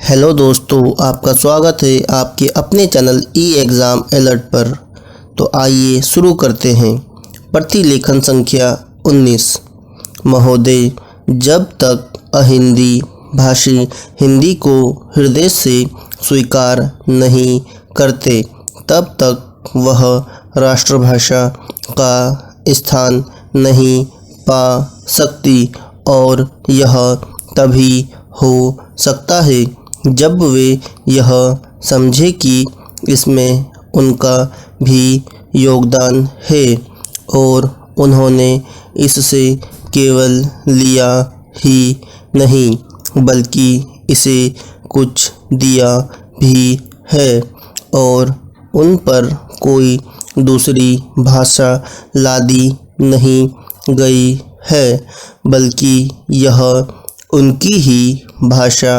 Hello दोस्तों, आपका स्वागत है आपके अपने चैनल ई एग्ज़ाम अलर्ट पर। तो आइए शुरू करते हैं। प्रतिलेखन संख्या 19। महोदय, जब तक अहिंदी भाषी हिंदी को हृदय से स्वीकार नहीं करते तब तक वह राष्ट्रभाषा का स्थान नहीं पा सकती, और यह तभी हो सकता है जब वे यह समझे कि इसमें उनका भी योगदान है और उन्होंने इससे केवल लिया ही नहीं बल्कि इसे कुछ दिया भी है, और उन पर कोई दूसरी भाषा लादी नहीं गई है बल्कि यह उनकी ही भाषा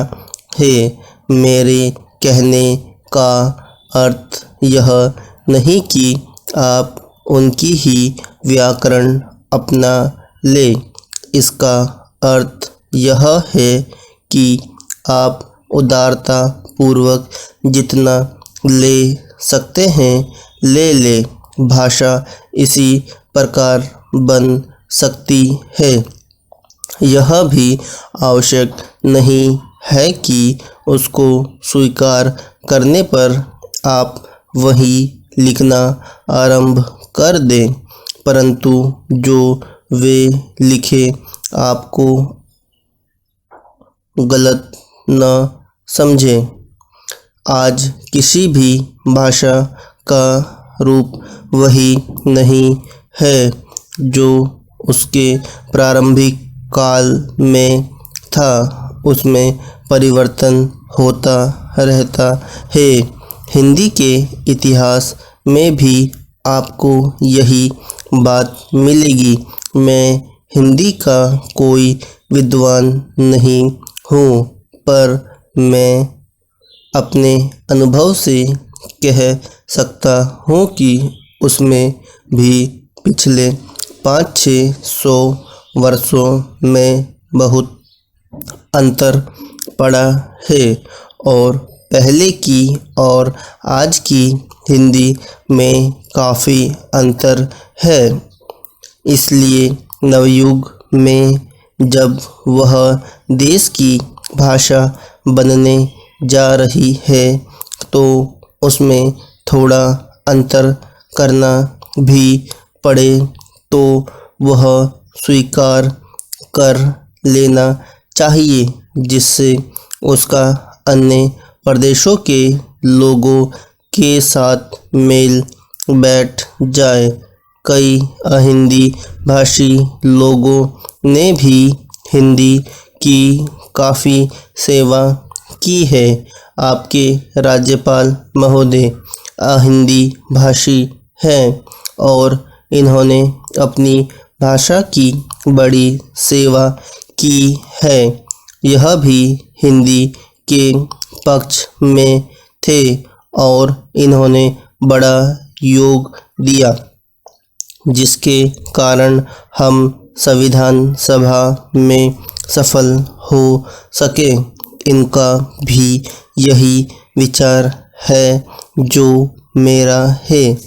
है। मेरे कहने का अर्थ यह नहीं कि आप उनकी ही व्याकरण अपना लें। इसका अर्थ यह है कि आप उदारता पूर्वक जितना ले सकते हैं ले लें। भाषा इसी प्रकार बन सकती है। यह भी आवश्यक नहीं है कि उसको स्वीकार करने पर आप वही लिखना आरंभ कर दें, परंतु जो वे लिखे आपको गलत न समझें। आज किसी भी भाषा का रूप वही नहीं है जो उसके प्रारंभिक काल में था। उसमें परिवर्तन होता रहता है। हिंदी के इतिहास में भी आपको यही बात मिलेगी। मैं हिंदी का कोई विद्वान नहीं हूँ, पर मैं अपने अनुभव से कह सकता हूँ कि उसमें भी पिछले 500-600 वर्षों में बहुत अंतर पड़ा है, और पहले की और आज की हिंदी में काफ़ी अंतर है। इसलिए नवयुग में जब वह देश की भाषा बनने जा रही है तो उसमें थोड़ा अंतर करना भी पड़े तो वह स्वीकार कर लेना चाहिए, जिससे उसका अन्य प्रदेशों के लोगों के साथ मेल बैठ जाए। कई अहिंदी भाषी लोगों ने भी हिंदी की काफ़ी सेवा की है। आपके राज्यपाल महोदय अहिंदी भाषी हैं और इन्होंने अपनी भाषा की बड़ी सेवा की है। यह भी हिंदी के पक्ष में थे और इन्होंने बड़ा योग दिया, जिसके कारण हम संविधान सभा में सफल हो सके। इनका भी यही विचार है जो मेरा है।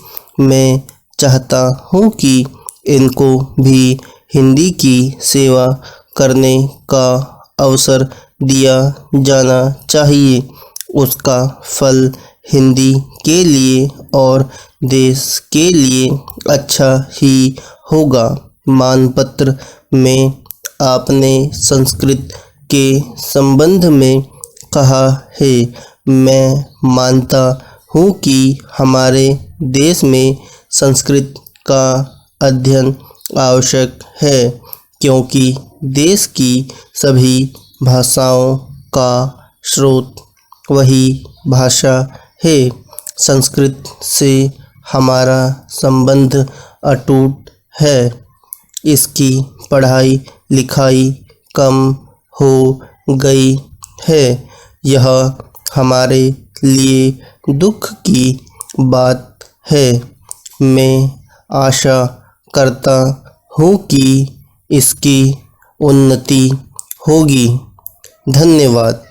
मैं चाहता हूँ कि इनको भी हिंदी की सेवा करने का अवसर दिया जाना चाहिए। उसका फल हिंदी के लिए और देश के लिए अच्छा ही होगा। मानपत्र में आपने संस्कृत के संबंध में कहा है। मैं मानता हूँ कि हमारे देश में संस्कृत का अध्ययन आवश्यक है, क्योंकि देश की सभी भाषाओं का स्रोत वही भाषा है। संस्कृत से हमारा संबंध अटूट है। इसकी पढ़ाई लिखाई कम हो गई है। यह हमारे लिए दुख की बात है। मैं आशा करता हूँ कि इसकी उन्नति होगी। धन्यवाद।